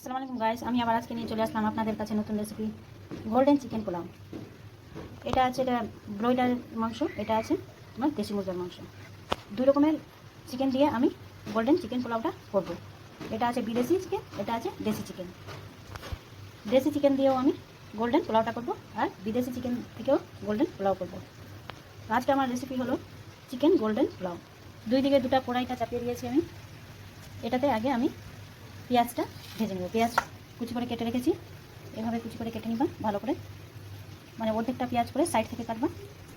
আসসালামু আলাইকুম গাইস, আমি আবার আজকে নিয়ে চলে আসলাম আপনাদের কাছে নতুন রেসিপি গোল্ডেন চিকেন পোলাও। এটা ব্রয়লার মাংস, এটা আছে তোমার দেশি মুরগির মাংস। দুই রকমের চিকেন দিয়ে আমি গোল্ডেন চিকেন পোলাওটা করব। এটা আছে বিদেশি চিকেন, এটা আছে দেশি চিকেন। দেশি চিকেন দিয়েও আমি গোল্ডেন পোলাওটা করব, আর বিদেশি চিকেন থেকেও গোল্ডেন পোলাও করব। আজকে আমার রেসিপি হলো চিকেন গোল্ডেন পোলাও। দুই দিকে দুটো কড়াইটা চাপিয়ে দিয়েছি আমি। এটাতে আগে আমি পেঁয়াজটা ভেজে নেব। পেঁয়াজ কুচি করে কেটে রেখেছি, এভাবে কুচি করে কেটে নিবা ভালো করে, মানে অর্ধেকটা পেঁয়াজ করে সাইড থেকে কাটবা।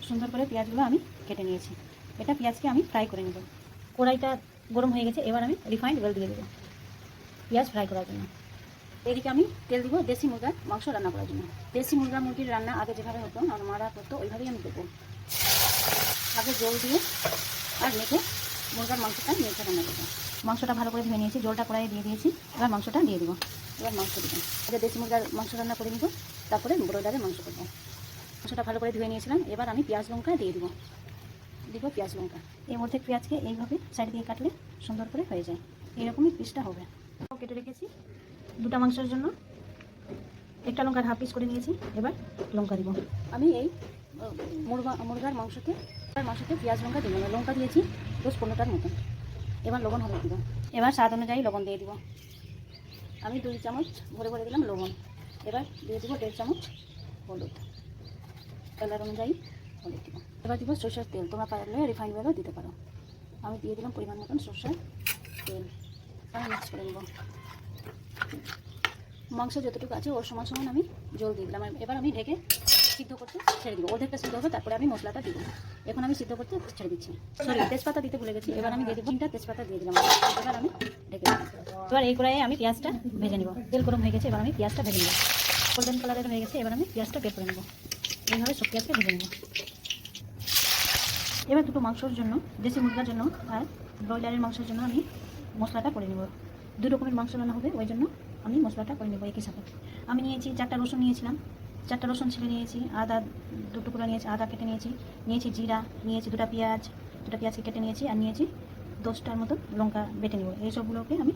সুন্দর করে পেঁয়াজগুলো আমি কেটে নিয়েছি। এটা পেঁয়াজকে আমি ফ্রাই করে নেব। কড়াইটা গরম হয়ে গেছে, এবার আমি রিফাইন্ড অয়েল দিয়ে দেবো পেঁয়াজ ফ্রাই করার জন্য। এদিকে আমি তেল দিব দেশি মুরগার মাংস রান্না করার জন্য। দেশি মুরগির রান্না আগে যেভাবে হতো আমার মারা করতো, ওইভাবেই আমি দেবো। আগে জল দিয়ে আর মেখে মুরগার মাংসটা মেখে রান্না করবো। মাংসটা ভালো করে ধুয়ে নিয়েছি, জলটা কড়াইয়ে দিয়ে দিয়েছি। এবার মাংসটা দিয়ে দেবো। এবার মাংস দেবো। আগে দেশি মুরগার মাংস রান্না করে নিব, তারপরে ব্রয়লারের মাংস করবো। মাংসটা ভালো করে ধুয়ে নিয়েছিলাম। এবার আমি পেঁয়াজ লঙ্কা দিয়ে দিব পেঁয়াজ লঙ্কা। এই মধ্যে পেঁয়াজকে এইভাবে সাইড দিয়ে কাটলে সুন্দর করে হয়ে যায়। এইরকমই পিসটা হবে। কেটে রেখেছি দুটা মাংসের জন্য। একটা লঙ্কার হাফ পিস করে নিয়েছি। এবার লঙ্কা দিব। আমি এই মুরগার মাংসতে পেঁয়াজ লঙ্কা দিব। লঙ্কা দিয়েছি 10-15টার মতন। এবার লবণ হলুদ দিব। এবার স্বাদ অনুযায়ী লবণ দিয়ে দিব। আমি 2 চামচ ভরে দিলাম লবণ। এবার দিয়ে দিব 1.5 চামচ হলুদ। কালার অনুযায়ী হলুদ দিব। এবার দিব সরষের তেল, তোমরা পারলে রিফাইন্ড অয়েলও দিতে পারো। আমি দিয়ে দিলাম পরিমাণ মতন সরষের তেল। আমি মিক্স করে নেব। মাংস যতটুকু আছে ওর সমান সমান আমি জল দিয়ে দিলাম। এবার আমি ঢেকে সিদ্ধ করতে ছেড়ে দিব। অর্ধেকটা সিদ্ধ হবে, তারপরে আমি মশলাটা দিব। এখন আমি সিদ্ধ করতে ছেড়ে দিচ্ছি। সরি, তেজপাতা দিতে ভুলে গেছি। এবার আমি দিয়ে দেবো 3টা তেজপাতা দিয়ে দিলাম। এবার আমি ঢেকে দিলাম। এবার এই কড়াইয়ে আমি পেঁয়াজটা ভেজে নিব। তেল গরম হয়ে গেছে, এবার আমি পেঁয়াজটা ভেজে নেব। গোল্ডেন কালারের হয়ে গেছে, এবার আমি পেঁয়াজটা বের করে নেব। এইভাবে সব পেঁয়াজটা ভেজে নেব। এবার দুটো মাংসর জন্য, দেশি মুরগার জন্য আর ব্রয়লারের মাংসের জন্য আমি মশলাটা করে নেব। 2 রকমের মাংস রান্না হবে, ওই জন্য আমি মশলাটা করে নেব একই সাথে। আমি নিয়েছি 4টা রসুন নিয়েছিলাম। 4টা রসুন ছিঁড়ে নিয়েছি। আদা 2 টুকরা নিয়েছি, আদা কেটে নিয়েছি জিরা নিয়েছি, 2টা পেঁয়াজকে কেটে নিয়েছি, আর নিয়েছি 10টার মতো লঙ্কা বেটে নেব। এই সবগুলোকে আমি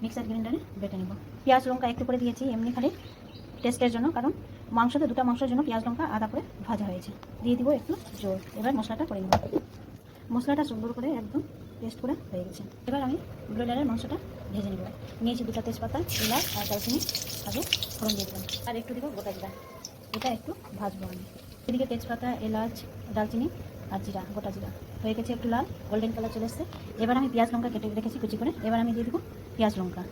মিক্সার গ্রাইন্ডারে বেটে নেব। পেঁয়াজ লঙ্কা একটু করে দিয়েছি এমনি খালি টেস্টের জন্য, কারণ দুটো মাংসের জন্য পেঁয়াজ লঙ্কা আদা করে ভাজা হয়েছে। দিয়ে দিব একটু জল। এবার মশলাটা করে নেব। মশলাটা সুন্দর করে একদম পেস্ট করে হয়ে গেছে। এবার আমি ব্রয়লারের মাংসটা ভেজে নেব। নিয়েছি 2টা তেজপাতা, এলাচ আর দারচিনি আগে ফোড়ন দিয়ে দিলাম, আর একটু দিব গোটা জিরা। এটা একটু ভাজবো আমি। এদিকে তেজপাতা, এলাচ, দারচিনি আর জিরা, গোটা জিরা হয়ে গেছে, একটু লাল গোল্ডেন কালার চলে এসছে। এবার আমি পেঁয়াজ লঙ্কা কেটে রেখেছি কুচি করে। এবার আমি দিয়ে দেবো পেঁয়াজ লঙ্কা।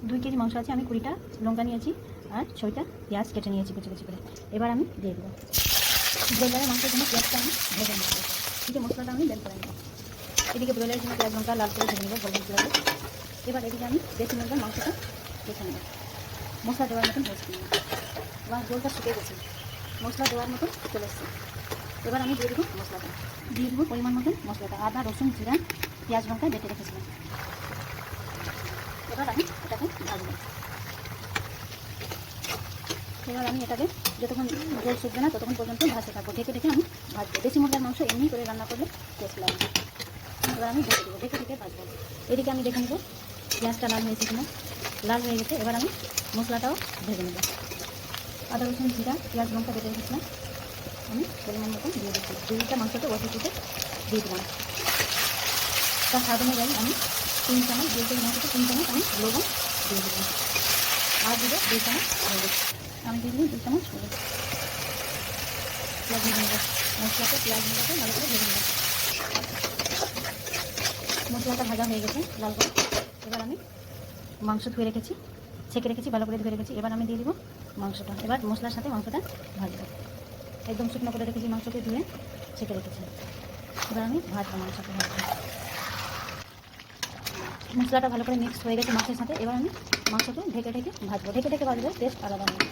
2 কেজি মাংস আছে, আমি 20টা লঙ্কা নিয়েছি আর 6টা পেঁয়াজ কেটে নিয়েছি কুচি করে। এবার আমি দিয়ে দেবো। ব্রয়লারের মাংসের জন্য পেঁয়াজটা আমি ভেজে নেব। এদিকে মশলাটা আমি বের করে নেব। এদিকে ব্রয়লারের জন্য পেঁয়াজ লঙ্কা লাল করে ভেজে নেব গোল্ডেন কালারে। এবার এদিকে আমি দেশি মুরগির মাংসটা দেখে নেব। মশলা দেওয়ার মতন হয়েছে কিনা। এবার জলটা শুকিয়ে গেছে, মশলা দেওয়ার মতন চলে এসছে। এবার আমি দিয়ে দেবো মশলাটা। দিয়ে দেবো পরিমাণ মতন মশলাটা। আদা, রসুন, জিরা, পেঁয়াজ লঙ্কা বেটে রেখেছিলাম। এবার আমি এটাকে ভাজবো। এবার আমি এটাকে যতক্ষণ জল শুকবে না ততক্ষণ পর্যন্ত ভাজতে থাকবো। ঢেকে আমি ভাজবো। দেশি মুরগির মাংস এমনি করে রান্না করলে টেস্ট লাগবে। এবার আমি ঢেকে দেবো, ঢেকে ভাজবো। এদিকে আমি দেখে নেব পেঁয়াজটা লাল হয়েছে কিনা। লাল হয়ে গেছে। এবার আমি মশলাটাও ভেজে নেব। আদা, রসুন, জিরা, পেঁয়াজ লঙ্কা বেটে রেখেছিলাম আমি পরিমাণ মতন দিয়ে দিচ্ছি। 2টা মাংসতে ওষুধে দিয়ে দিলাম। তার স্বাদ অনুযায়ী আমি 3 চামচ, 2 কেজি মাংসতে 3 চামচ আমি লবণ দিয়ে দিলাম। আর দিব 2 চামচ হলুদ। আমি দিয়ে দিলাম 2 চামচ হলুদ। পেঁয়াজ ভেজে নেব। পেঁয়াজ মিলাতে ভালো করে ভেজে নেব। মশলাটা ভাজা হয়ে গেছে লাল করে। এবার আমি মাংস ছেঁকে রেখেছি, ভালো করে ধুয়ে রেখেছি। এবার আমি দিয়ে দিব মাংসটা। এবার মশলার সাথে মাংসটা ভাজবো। একদম শুকনো করে রেখেছি, মাংসকে ধুয়ে ছেঁকে রেখেছি। এবার আমি ভাজবো মাংসটা ভাজবো। মশলাটা ভালো করে মিক্স হয়ে গেছে মাংসের সাথে। এবার আমি মাংসকে ঢেকে ভাজবো। ঢেকে ভাজবো, টেস্ট আলাদা হবে।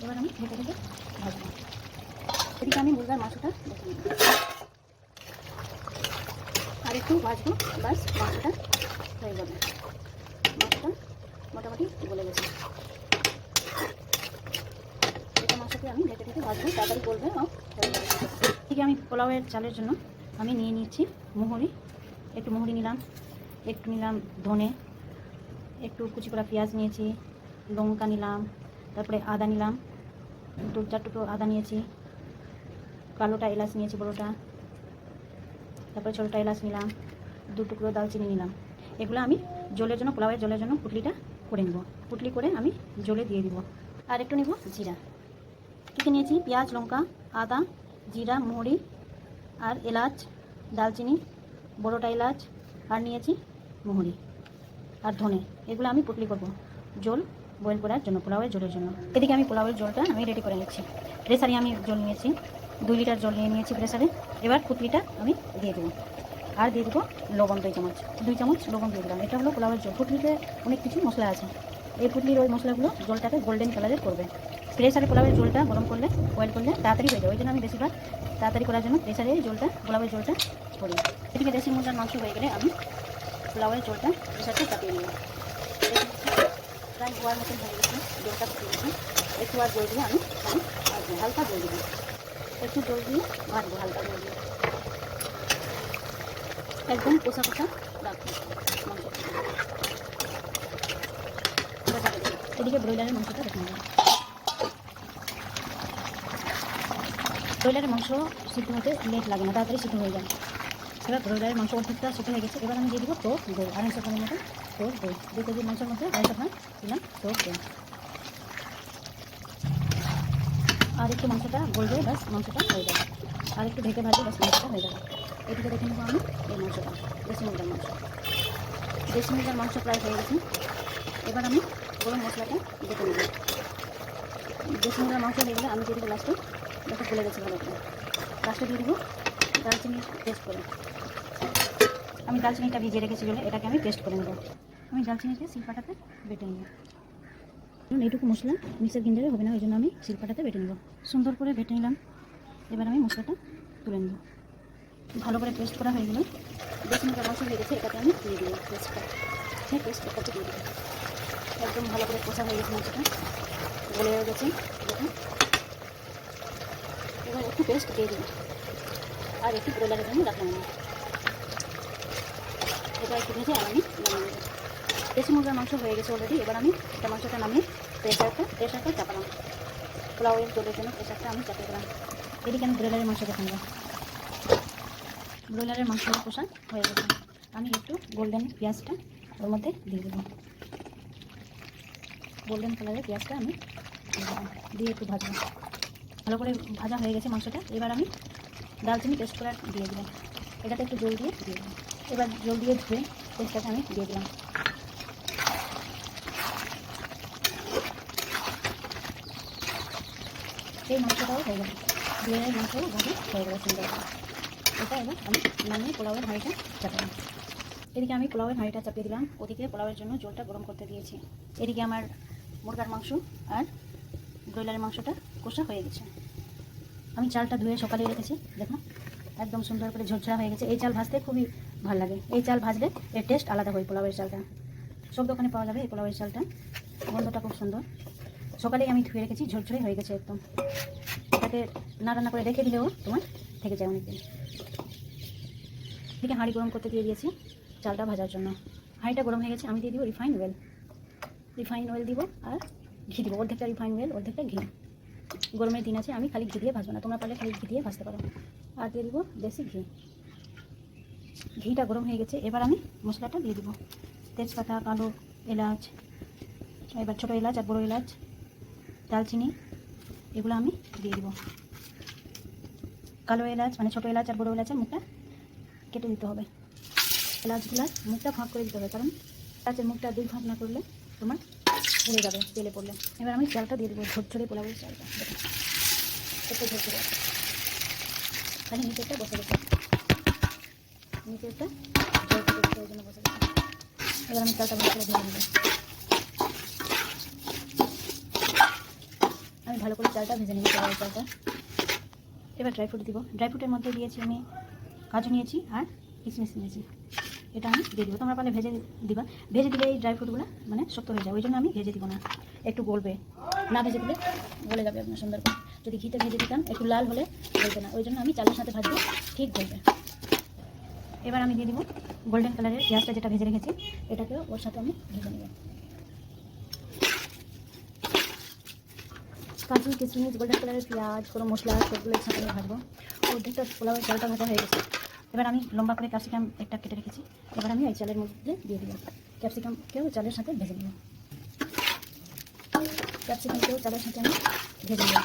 এবার আমি ঢেকে ভাজবো। এদিকে আমি মুরগার মাংসটা আর একটু ভাজবো, বাস মাংসটা হয়ে যাবে। মাংসটা মোটামুটি গলে গেছে। এটা মাংসকে আমি ঢেকে ভাজবো, তাড়াতাড়ি গলবে হয়ে যাবে। এদিকে আমি পোলাওয়ের চালের জন্য আমি নিয়ে নিচ্ছি মোহরি। একটু মোহরি নিলাম, একটু নিলাম ধনে, একটু কুচি করা পেঁয়াজ নিয়েছি, লঙ্কা নিলাম, তারপরে আদা নিলাম, 2-4 টুকরো আদা নিয়েছি, কালোটা এলাচ নিয়েছি বড়োটা, তারপরে ছোটোটা এলাচ নিলাম, 2 টুকরো দালচিনি নিলাম। এগুলো আমি জলের জন্য, পোলাওয়ের জলের জন্য পুটলিটা করে নেব। পুটলি করে আমি জলে দিয়ে দিব। আর একটু নেব জিরা। কী কী নিয়েছি? পেঁয়াজ, লঙ্কা, আদা, জিরা, মৌরি আর এলাচ, দালচিনি, বড়োটা এলাচ, আর নিয়েছি মৌরি আর ধনে। এগুলো আমি পুটলি করব জল বয়েল করার জন্য, পোলাওয়ের জলের জন্য। এদিকে আমি পোলাওয়ের জলটা আমি রেডি করে নিচ্ছি। প্রেসারে আমি জল নিয়েছি, 2 লিটার জল নিয়ে নিয়েছি প্রেসারে। এবার পুটলিটা আমি দিয়ে দেবো আর দিয়ে দেবো লবণ 2 চামচ লবণ দিয়ে দিলাম। এটা হলো পোলাওয়ের জল। পুটলিতে অনেক কিছু মশলা আছে। এই পুটলির ওই মশলাগুলো জলটাকে গোল্ডেন কালারের করবে। প্রেসারে পোলাওয়ের জলটা গরম করলে, বয়েল করলে তাড়াতাড়ি হয়ে যায়। ওই জন্য আমি বেশিরভাগ তাড়াতাড়ি করার জন্য প্রেসারে জলটা, পোলাওয়ের জলটা করি। এদিকে দেশি মুরগার মাংস হয়ে গেলে আমি পোলাওয়ের জলটা প্রেসারটা চাপিয়ে নিই। প্রায় হওয়ার মতন হয়ে গেছে, জলটা ফুটিয়ে গেছে। একটু আর জল দিয়ে আমি ভাজবো, হালকা জল দিব, একটু জল দিয়ে ভাজবো, হালকা জল দিয়ে একদম কষা কষা রাখবো মাংস। এদিকে ব্রয়লারের মাংসটা দেখে নেব। ব্রয়লারের মাংস সিদ্ধ হতে লেট লাগে না, তাড়াতাড়ি সিদ্ধ হয়ে যায়। এবার ব্রয়লারের মাংস অর্ধেকটা সিদ্ধ হয়ে গেছে। এবার আমি দিয়ে দিব টক দই, 250 গ্রামের মতো টক দই। 2 কেজি মাংসের মধ্যে 250 গ্রাম দিলাম টক দই। আর একটু মাংসটা গলবে, বাস মাংসটা হয়ে যাবে। আর একটু ঢেকে ভাজবে, বাস মাংসটা হয়ে যাবে। এদিকে দেখে নেবো আমি এই মাংসটা, দেশি মুরগার মাংস। দেশি মুরগার মাংস প্রায় হয়ে গেছে। এবার আমি গরম মশলাটা দেখে নেব। দেশি মুরগার মাংস হয়ে গেলে আমি দিয়ে দেবো লাস্টে, দেখো গলে গেছে ভালো করে, লাস্টে দিয়ে দেবো দালচিনি পেস্ট করে। আমি দালচিনিটা ভিজিয়ে রেখেছি বলে এটাকে আমি পেস্ট করে নেব। আমি দালচিনিকে শিলপাটাতে বেটে নেব। এইটুকু মশলা মিক্সার গ্রাইন্ডারে হবে না, ওই জন্য আমি শিলপাটাতে বেটে নেব। সুন্দর করে বেটে নিলাম। এবার আমি মশলাটা তুলে নেব। ভালো করে পেস্ট করা হয়ে গেল। দেশি মুরগার মাংস হয়ে গেছে, এটাকে আমি দিয়ে দেবো পেস্টটা। হ্যাঁ, পেস্টটাকে দিয়ে দেবো। একদম ভালো করে কষা হয়ে গেছে মাংসটা, গলে হয়ে গেছে দেখুন। এবার একটু পেস্ট দিয়ে দেবো আর একটু ব্রয়লারের জন্য রাখলাম আমি। এটা একটু ভেজে আর আমি নামিয়ে দেবো। দেশি মুরগার মাংস হয়ে গেছে অলরেডি। এবার আমি এটা মাংসটা নামিয়ে প্রেসারটা চাপালাম। পোলাওয়ের জলের জন্য প্রেসারটা আমি চাপিয়ে দিলাম। এদিকে আমি ব্রয়লারের মাংস দেখে নেব। ব্রয়লারের মাংস কষা হয়ে গেছে। আমি একটু গোল্ডেন পেঁয়াজটা ওর মধ্যে দিয়ে দেবো। গোল্ডেন কালারের পেঁয়াজটা আমি দিয়ে একটু ভাজবো। ভালো করে ভাজা হয়ে গেছে মাংসটা। এবার আমি দালচিনি পেস্ট করে দিয়ে দিলাম। এটাতে একটু জল দিয়ে দিলাম। এবার জল দিয়ে ধুয়ে পেস্টটাকে আমি দিয়ে দিলাম। এই মাংসটাও হয়ে গেল, ব্রয়লারের মাংসও ভাজি হয়ে গেল সুন্দর। এটা এবার আমি নামিয়ে পোলাওয়ের হাঁড়িটা চাপালাম। এদিকে আমি পোলাওয়ের হাঁড়িটা চাপিয়ে দিলাম। ওদিকে পোলাওয়ের জন্য জলটা গরম করতে দিয়েছি। এদিকে আমার মুরগার মাংস আর ব্রয়লারের মাংসটা কষা হয়ে গেছে। আমি চালটা ধুয়ে সকালে রেখেছি, দেখো একদম সুন্দর করে ঝরঝরা হয়ে গেছে। এই চাল ভাজতে খুবই ভালো লাগে। এই চাল ভাজলে এর টেস্ট আলাদা হয়। পোলাওয়ের চালটা সব দোকানে পাওয়া যাবে। এই পোলাওয়ের চালটা গন্ধটা খুব সুন্দর। সকালেই আমি ধুয়ে রেখেছি, ঝরঝরে হয়ে গেছে একদম। এটাকে না রান্না করে রেখে দিলেও তোমার থেকে যায় অনেকদিন। এদিকে হাঁড়ি গরম করতে দিয়ে দিয়েছি চালটা ভাজার জন্য। হাঁড়িটা গরম হয়ে গেছে। আমি দিয়ে দিব রিফাইন অয়েল। রিফাইন অয়েল দিব আর ঘি দিব। অর্ধেকটা রিফাইন অয়েল, অর্ধেকটা ঘি। গরমের দিন আছে, আমি খালি ঘি দিয়ে ভাজবো না, তোমরা পারলে খালি ঘি দিয়ে ভাজতে পারো। আর দিয়ে দিব দেশি ঘি। ঘিটা গরম হয়ে গেছে। এবার আমি মশলাটা দিয়ে দিব। তেজপাতা, কালো এলাচ, এবার ছোটো এলাচ আর বড়ো এলাচ, দালচিনি, এগুলো আমি দিয়ে দিব। কালো এলাচ মানে ছোটো এলাচ আর বড়ো এলাচের মুখটা কেটে দিতে হবে। এলাচগুলার মুখটা ভাগ করে দিতে হবে, কারণ এলাচের মুখটা 2 ভাগ না করলে তোমার পুড়ে যাবে তেলে পড়লে। এবার আমি চালটা দিয়ে দেবো, ঝরঝরে পোলাওয়ের চালটা। একটু ঝরঝরে, খালি নিচেরটা বসে গেছে, নিচেরটা জল করতে ওই জন্য বসে গেছে। এবার আমি চালটা ভালো করে ধরে নেব। আমি ভালো করে চালটা ভেজে নিয়েছি, পোলাওয়ের চালটা। এবার ড্রাই ফ্রুট দিব। ড্রাই ফ্রুটের মধ্যে দিয়েছি আমি কাজু নিয়েছি আর কিশমিশ নিয়েছি। এটা আমি দিয়ে দিব। তোমরা পারলে ভেজে দিবা। ভেজে দিলে এই ড্রাই ফ্রুটগুলো মানে শক্ত হয়ে যায়, ওই জন্য আমি ভেজে দিব না। একটু গলবে, না ভেজে দিলে গলে যাবে আপনার সুন্দর করে। যদি ঘিতে ভেজে দিতাম একটু লাল হলে গলবে না, ওই জন্য আমি চালের সাথে ভাজবো, ঠিক গলবে। এবার আমি দিয়ে দিব গোল্ডেন কালারের পেঁয়াজটা যেটা ভেজে রেখেছি, এটাকেও ওর সাথে আমি ভেজে নেব। কাজু কিশমিশ গোল্ডেন কালারের পেঁয়াজ কোনো মশলা সবগুলো একসাথে আমি ভাজবো। অর্ধেকটা পোলাওয়ের চালটা ভাজা হয়ে গেছে। এবার আমি লম্বা করে ক্যাপসিকাম একটা কেটে রেখেছি, এবার আমি এই চালের মধ্যে দিয়ে দিব। ক্যাপসিকামকেও চালের সাথে ভেজে নেব, ক্যাপসিকামকেও চালের সাথে আমি ভেজে নেব।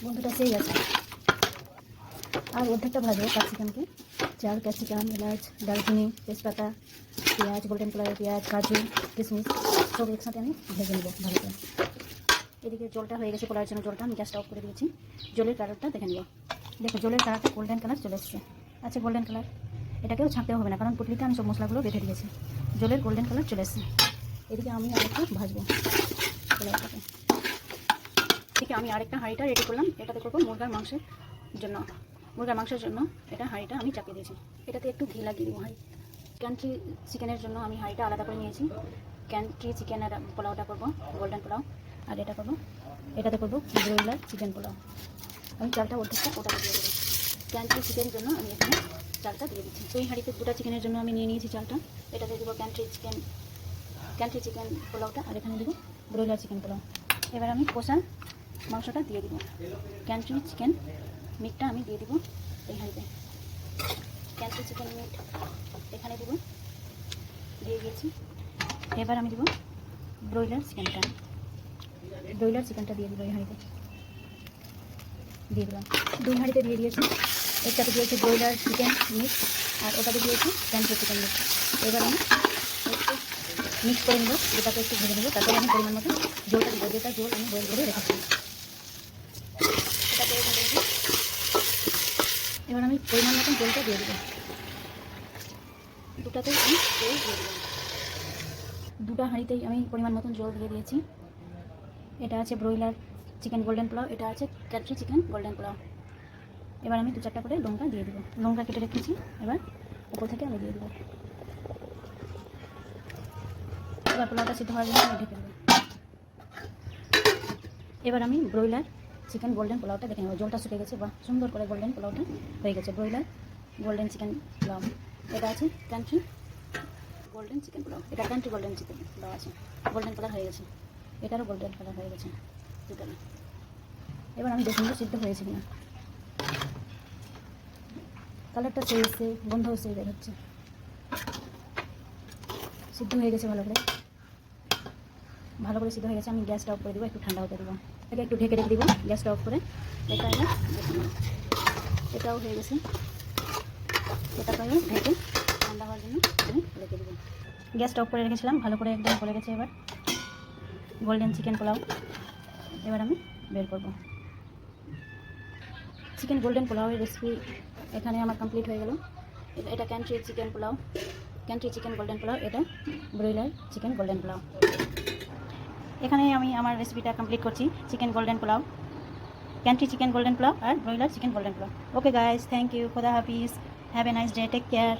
বন্ধুটা সেই আছে। আর অর্ধেকটা ভাজবো ক্যাপসিকামকে। চাল, ক্যাপসিকাম, এলাচ, দারচিনি, তেজপাতা, পেঁয়াজ, গোল্ডেন কালারের পেঁয়াজ, কাজু কিশমিশ সব একসাথে আমি ভেজে নেব ভালো করে। এদিকে জলটা হয়ে গেছে, পোলাওয়ের জন্য জলটা আমি গ্যাসটা অফ করে দিয়েছি। জলের কালারটা দেখে নেব। দেখো জলের কালারটা গোল্ডেন কালার চলে এসছে, আচ্ছা গোল্ডেন কালার। এটাকেও ছাঁকতেও হবে না, কারণ পুটলিতে আমি সব মশলাগুলো বেঁধে দিয়েছি। জলের গোল্ডেন কালার চলে এসছে। এদিকে আমি আরেকটা ভাজবো পোলাওটাকে। এদিকে আমি আরেকটা হাঁড়িটা রেডি করলাম। এটাতে করবো মুরগার মাংসের জন্য। মুরগার মাংসের জন্য এটা হাঁড়িটা আমি চাপিয়ে দিয়েছি। এটাতে একটু ঘি লাগিয়ে দিব হাঁড়ি। ক্যান্ট্রি চিকেনের জন্য আমি হাঁড়িটা আলাদা করে নিয়েছি। ক্যান্ট্রি চিকেনের পোলাওটা করবো গোল্ডেন পোলাও, আর এটা করবো, এটাতে করবো ব্রয়লার চিকেন পোলাও। আমি চালটা অর্ধেকটা ওটাকে দিয়ে দেবো। ক্যান্ট্রি চিকেনের জন্য আমি এখানে চালটা দিয়ে দিচ্ছি। ওই হাঁড়িতে দুটা চিকেনের জন্য আমি নিয়ে নিয়েছি চালটা। এটাতে দেবো ক্যান্ট্রি চিকেন পোলাওটা, আর এখানে দেবো ব্রয়লার চিকেন পোলাও। এবার আমি কষা মাংসটা দিয়ে দিব। ক্যান্ট্রি চিকেন মিটটা আমি দিয়ে দিব এই হাঁড়িতে। ক্যান্ট্রি চিকেন মিট এখানে দিব, দিয়ে দিয়েছি। এবার আমি দিব ব্রয়লার চিকেনটা দিয়ে দিব এই হাঁড়িতে, দিয়ে দিলাম। দুই হাঁড়িতে দিয়ে দিয়েছি। একটাতে দিয়েছি ব্রয়লার চিকেন মিট, আর ওটাতে দিয়েছি ক্যান্ট্রি চিকেন মিট। এবার আমি একটু মিক্স করে নেব, এটাকে একটু ভেজে নেবো। তারপরে আমি পরিমাণ মতো জলটা দিব, যেটা জল আমি বয়েল করে রেখেছি। এটাকে ভেজে নেব। এবার আমি পরিমাণ মতন জলটা দিয়ে দেবো। দুটাতেই আমি জল দিয়ে দেবো। দুটা হাঁড়িতেই আমি পরিমাণ মতন জল দিয়ে দিয়েছি। এটা আছে ব্রয়লার চিকেন গোল্ডেন পোলাও, এটা আছে ক্যান্ট্রি চিকেন গোল্ডেন পোলাও। এবার আমি 2-4টা করে লঙ্কা দিয়ে দেবো। লঙ্কা কেটে রেখেছি, এবার উপর থেকে আমি দিয়ে দেবো। এবার পোলাওটা সিদ্ধ হওয়ার জন্য আমি ঢেকে দেবো। এবার আমি ব্রয়লার চিকেন গোল্ডেন পোলাওটা দেখে নেব। জলটা শুকিয়ে গেছে, বা সুন্দর করে গোল্ডেন পোলাওটা হয়ে গেছে। ব্রয়লার গোল্ডেন চিকেন পোলাও, এটা আছে ক্যান্ট্রি গোল্ডেন চিকেন পোলাও, এটা ক্যান্ট্রি গোল্ডেন চিকেন পোলাও আছে। গোল্ডেন কালার হয়ে গেছে, এটারও গোল্ডেন কালার হয়ে গেছে দুটোটা। এবার আমি দেখুন সিদ্ধ হয়েছে কিনা। কালারটা সেই এসছে, গন্ধ সেই বের হচ্ছে। সিদ্ধ হয়ে গেছে ভালো করে সিদ্ধ হয়ে গেছে। আমি গ্যাসটা অফ করে দেবো, একটু ঠান্ডা হতে দেবো। এটাকে একটু ঢেকে রেখে দিব গ্যাসটা অফ করে। এটাও হয়ে গেছে, এটাকে ঢেকে ঠান্ডা হওয়ার জন্য আমি রেখে দেবো। গ্যাসটা অফ করে রেখেছিলাম, ভালো করে একদম করে গেছে। এবার গোল্ডেন চিকেন পোলাও এবার আমি বের করব। চিকেন গোল্ডেন পোলাওয়ের রেসিপি এখানে আমার কমপ্লিট হয়ে গেল। এটা country chicken pulao, country chicken golden pulao, এটা ব্রয়লার চিকেন গোল্ডেন পোলাও। এখানে আমি আমার রেসিপিটা কমপ্লিট করছি। Chicken golden pulao, country chicken golden pulao আর broiler chicken golden pulao. Okay guys, thank you, খোদা হাফিজ, have a nice day, take care.